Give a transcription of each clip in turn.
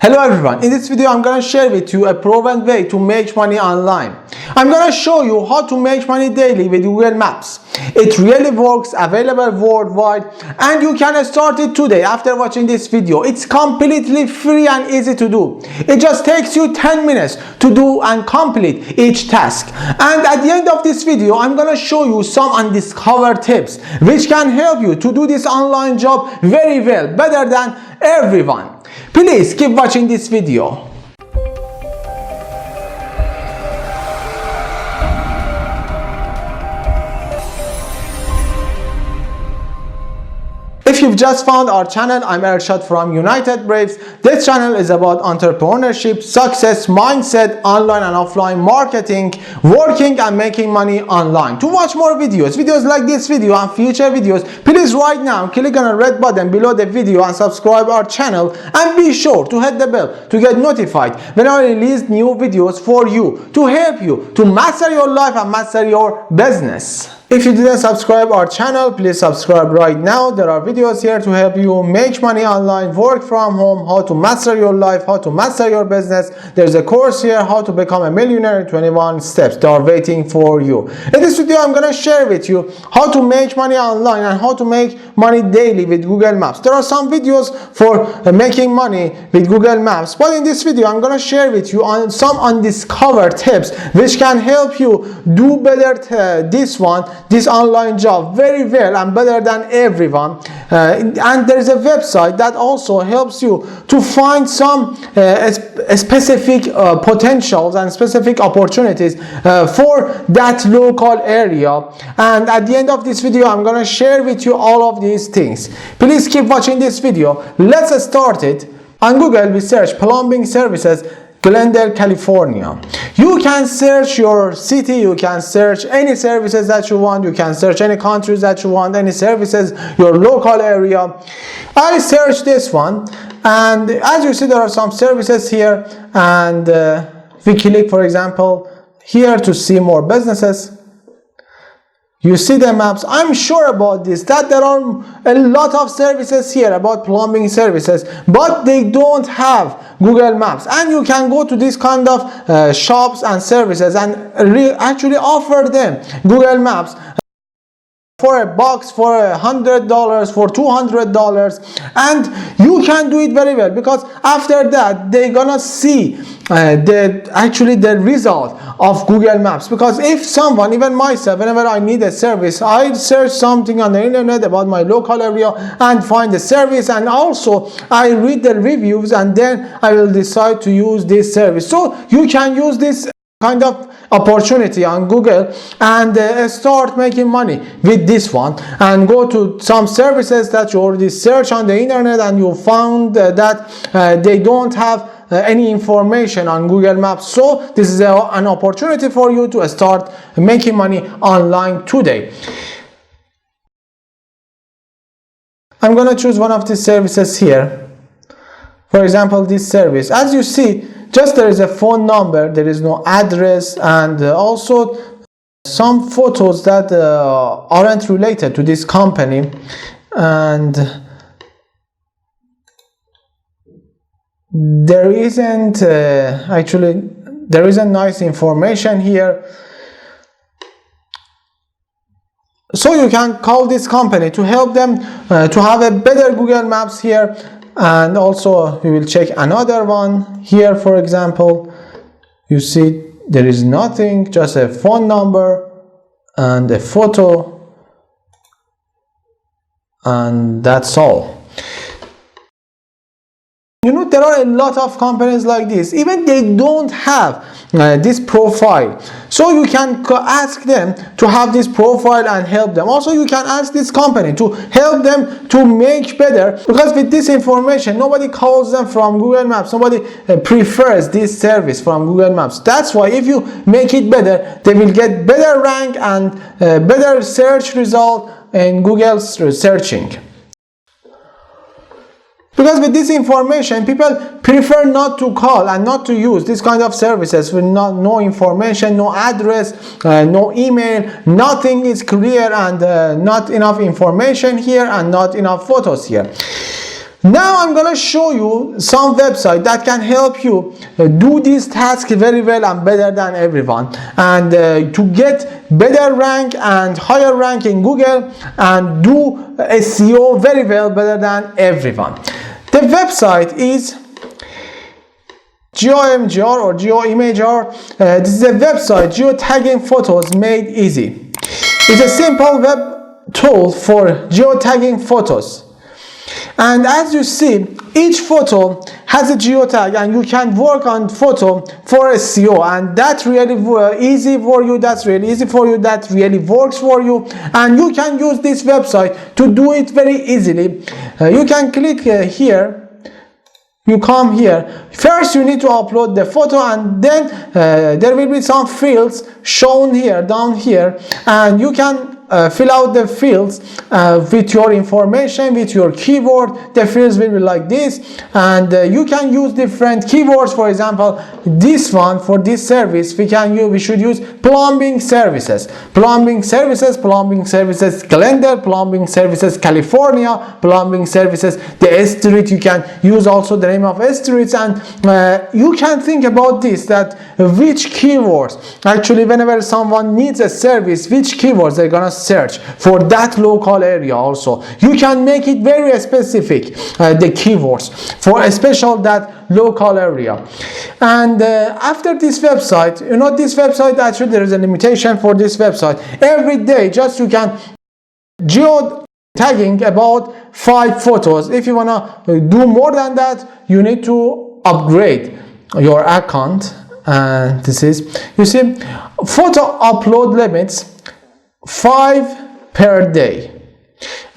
Hello everyone, in this video I'm going to share with you a proven way to make money online. I'm going to show you how to make money daily with Google Maps. It really works, available worldwide, and you can start it today after watching this video. It's completely free and easy to do. It just takes you 10 minutes to do and complete each task. And at the end of this video, I'm going to show you some undiscovered tips which can help you to do this online job very well, better than everyone. Please keep watching this video. If you've just found our channel, I'm Ershad from United Braves. This channel is about entrepreneurship, success, mindset, online and offline marketing, working and making money online. To watch more videos like this video and future videos, please right now click on the red button below the video and subscribe our channel, and be sure to hit the bell to get notified when I release new videos for you to help you to master your life and master your business. If you didn't subscribe our channel, please subscribe right now. There are videos here to help you make money online, work from home, how to master your life, how to master your business. There's a course here, how to become a millionaire in 21 steps. They are waiting for you. In this video, I'm going to share with you how to make money online and how to make money daily with Google Maps. There are some videos for making money with Google Maps, but in this video, I'm going to share with you on some undiscovered tips which can help you do better this online job very well and better than everyone. And there is a website that also helps you to find some specific potentials and specific opportunities for that local area. And at the end of this video, I'm going to share with you all of these things. Please keep watching this video. Let's start it. On Google, we search plumbing services, Glendale, California. You can search your city, you can search any services that you want, you can search any countries that you want, any services, your local area. I searched this one, and as you see, there are some services here, and we click, for example, here to see more businesses. You see the maps. I'm sure about this, that there are a lot of services here about plumbing services, but they don't have Google Maps. And you can go to this kind of shops and services and actually offer them Google Maps for a box, for $100, for $200, and you can do it very well, because after that they're gonna see the result of Google Maps. Because if someone, even myself, whenever I need a service, I search something on the internet about my local area and find the service, and also I read the reviews, and then I will decide to use this service. So you can use this kind of opportunity on Google and start making money with this one, and go to some services that you already search on the internet and you found that they don't have any information on Google Maps. So this is an opportunity for you to start making money online today. I'm going to choose one of these services here. For example, this service, as you see, just there is a phone number, there is no address, and also some photos that aren't related to this company. And there isn't there isn't nice information here. So you can call this company to help them to have a better Google Maps here. And also we will check another one here. For example, you see there is nothing, just a phone number and a photo, and that's all. You know, there are a lot of companies like this, even they don't have this profile. So you can ask them to have this profile and help them. Also, you can ask this company to help them to make better, because with this information, nobody calls them from Google Maps. Nobody prefers this service from Google Maps. That's why if you make it better, they will get better rank and better search result in Google's searching. Because with this information, people prefer not to call and not to use this kind of services with no information, no address, no email, nothing is clear, and not enough information here and not enough photos here. Now I'm gonna show you some website that can help you do this task very well and better than everyone, and to get better rank and higher rank in Google and do SEO very well, better than everyone. The website is GeoImager or GeoImager. This is a website, geotagging photos made easy. It's a simple web tool for geotagging photos. And as you see, each photo has a geotag, and you can work on photo for SEO, and that's really easy for you. That's really easy for you. That really works for you, and you can use this website to do it very easily. You can click here. You come here. First you need to upload the photo, and then there will be some fields shown here, down here, and you can fill out the fields with your information, with your keyword. The fields will be like this, and you can use different keywords. For example, this one, for this service, we should use plumbing services, plumbing services, plumbing services Glendale, plumbing services California, plumbing services the street. You can use also the name of streets, and you can think about this, that which keywords actually, whenever someone needs a service, which keywords they're gonna search for that local area. Also you can make it very specific, the keywords for a special that local area. And after this website, you know, this website, actually there is a limitation for this website. Every day just you can geo tagging about 5 photos. If you wanna do more than that, you need to upgrade your account. And this is, you see, photo upload limits 5 per day.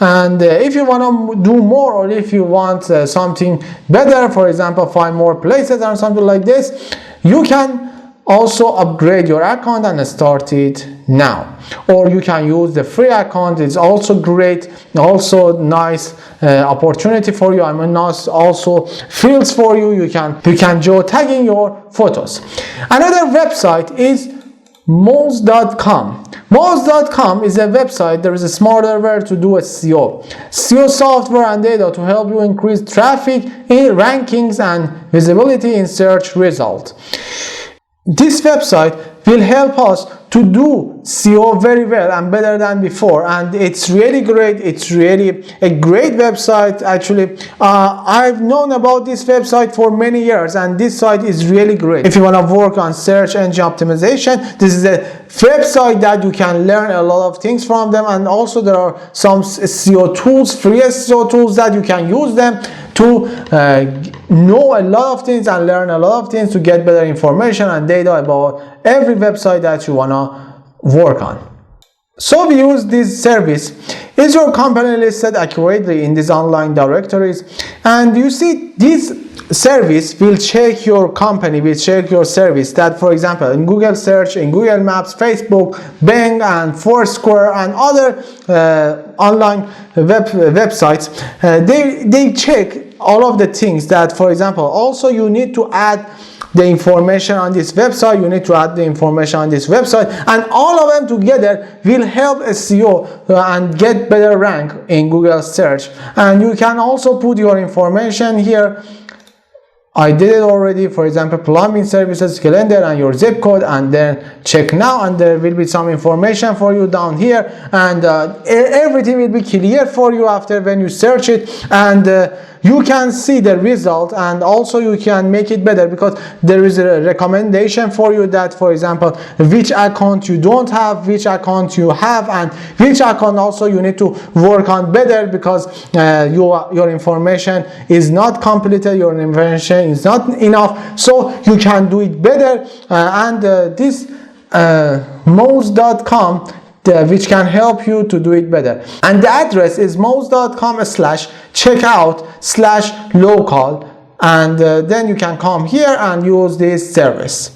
And if you want to do more, or if you want something better, for example 5 more places or something like this, you can also upgrade your account and start it now. Or you can use the free account. It's also great, also nice opportunity for you. I mean, also fields for you. You can geotagging your photos. Another website is Moz.com. Moz.com is a website. There is a smarter way to do SEO software and data to help you increase traffic in rankings and visibility in search results. This website will help us to do SEO very well and better than before, and it's really great. It's really a great website. Actually, I've known about this website for many years, and this site is really great. If you want to work on search engine optimization, this is a website that you can learn a lot of things from them. And also there are some SEO tools, free SEO tools, that you can use them to know a lot of things and learn a lot of things to get better information and data about every website that you want to work on. So we use this service. Is your company listed accurately in these online directories? And you see, this service will check your company, will check your service, that for example in Google search, in Google Maps, Facebook, Bing and Foursquare and other online websites, they check all of the things that, for example, also you need to add the information on this website, you need to add the information on this website, and all of them together will help SEO and get better rank in Google search. And you can also put your information here. I did it already, for example plumbing services Glendale and your zip code, and then check now, and there will be some information for you down here, and everything will be clear for you after when you search it, and you can see the result, and also you can make it better because there is a recommendation for you, that for example which account you don't have, which account you have, and which account also you need to work on better because your information is not completed, your information is not enough, so you can do it better. And this Moz.com, which can help you to do it better, and the address is moz.com/checkout/local, and then you can come here and use this service.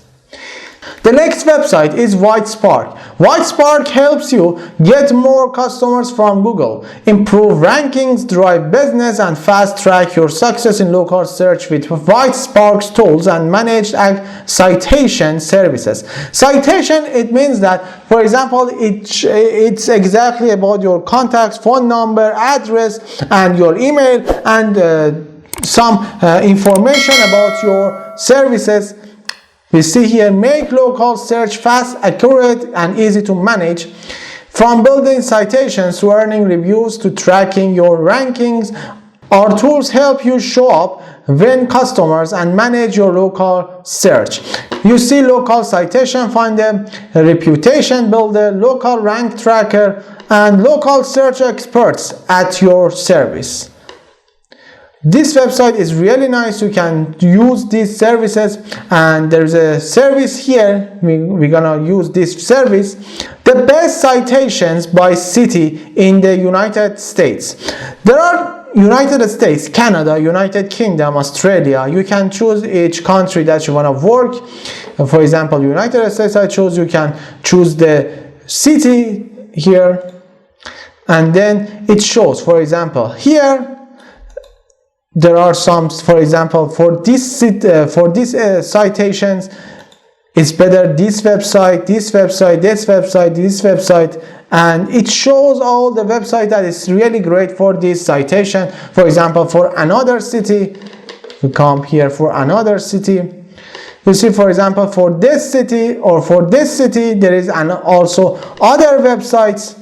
The next website is WhiteSpark. WhiteSpark helps you get more customers from Google, improve rankings, drive business, and fast track your success in local search with WhiteSpark's tools and managed citation services. Citation, it means that, for example, it's exactly about your contacts, phone number, address, and your email, and some information about your services. We see here, make local search fast, accurate, and easy to manage. From building citations to earning reviews to tracking your rankings, our tools help you show up, win customers, and manage your local search. You see local citation finder, reputation builder, local rank tracker, and local search experts at your service. This website is really nice. You can use these services, and there's a service here. We're gonna use this service. The best citations by city in the United States. There are United States, Canada, United Kingdom, Australia. You can choose each country that you want to work. For example, United States I chose. You can choose the city here, and then it shows, for example, here there are some, for example, for this citations, it's better this website, this website, this website, this website, and it shows all the website that is really great for this citation. For example, for another city, we come here for another city. You see, for example, for this city or for this city, there is also other websites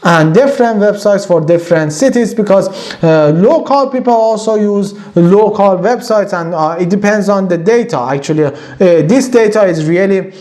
and different websites for different cities, because local people also use local websites, and it depends on the data. Actually, this data is really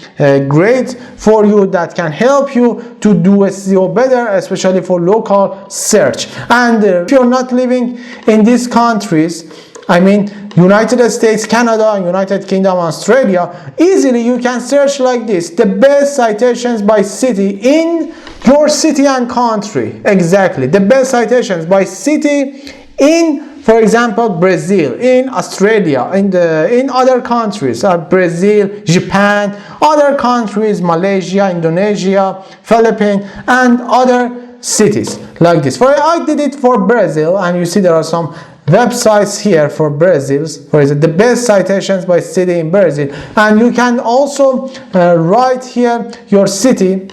great for you, that can help you to do SEO better, especially for local search. And if you're not living in these countries, I mean United States, Canada, United Kingdom, Australia, easily you can search like this: the best citations by city in your city and country. Exactly, the best citations by city in, for example, Brazil, in Australia, in other countries, Brazil, Japan, other countries, Malaysia, Indonesia, Philippines, and other cities like this. I did it for Brazil, and you see there are some websites here for Brazil, for example, the best citations by city in Brazil, and you can also write here your city,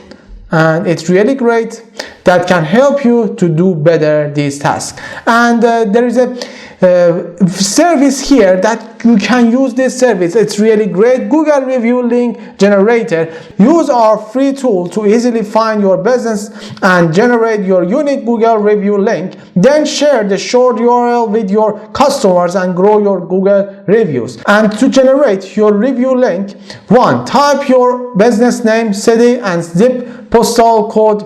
and it's really great. That can help you to do better this task. And there is a service here that you can use this service. It's really great. Google review link generator. Use our free tool to easily find your business and generate your unique Google review link. Then share the short URL with your customers and grow your Google reviews. And to generate your review link, 1. Type your business name, city, and zip postal code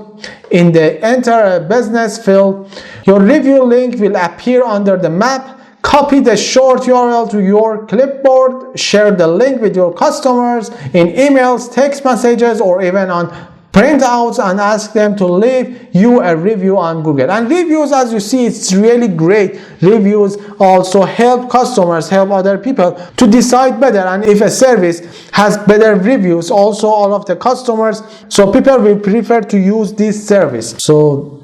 in the enter a business field. Your review link will appear under the map. Copy the short URL to your clipboard. Share the link with your customers in emails, text messages, or even on printouts, and ask them to leave you a review on Google. And reviews, as you see, it's really great. Reviews also help customers, help other people to decide better. And if a service has better reviews, also all of the customers, so people will prefer to use this service. So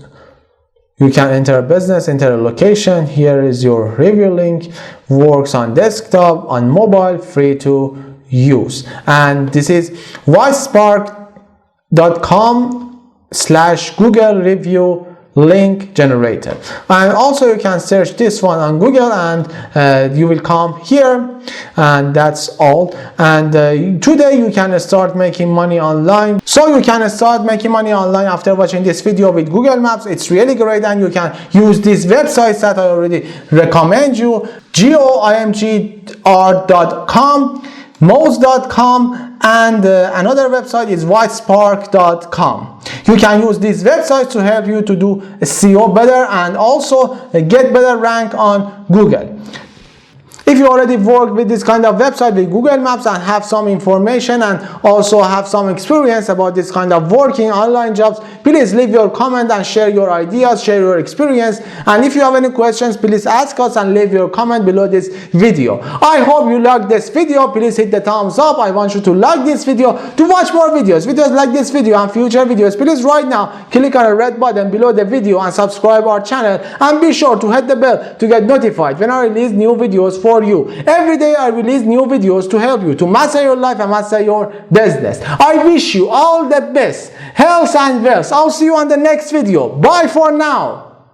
you can enter a business, enter a location. Here is your review link. Works on desktop, on mobile, free to use. And this is whitespark.com/Google review link generator. And also you can search this one on Google, and you will come here, and that's all. And today you can start making money online. So you can start making money online after watching this video with Google Maps. It's really great, and you can use these websites that I already recommend you: goimgr.com, moz.com, and another website is whitespark.com. You can use these websites to help you to do SEO better and also get better rank on Google. If you already work with this kind of website with Google Maps and have some information and also have some experience about this kind of working online jobs, please leave your comment and share your ideas, share your experience. And if you have any questions, please ask us and leave your comment below this video. I hope you liked this video. Please hit the thumbs up. I want you to like this video to watch more videos like this video and future videos. Please right now click on the red button below the video and subscribe our channel, and be sure to hit the bell to get notified when I release new videos for you. Every day I release new videos to help you to master your life and master your business. I wish you all the best, health and wealth. I'll see you on the next video. Bye for now.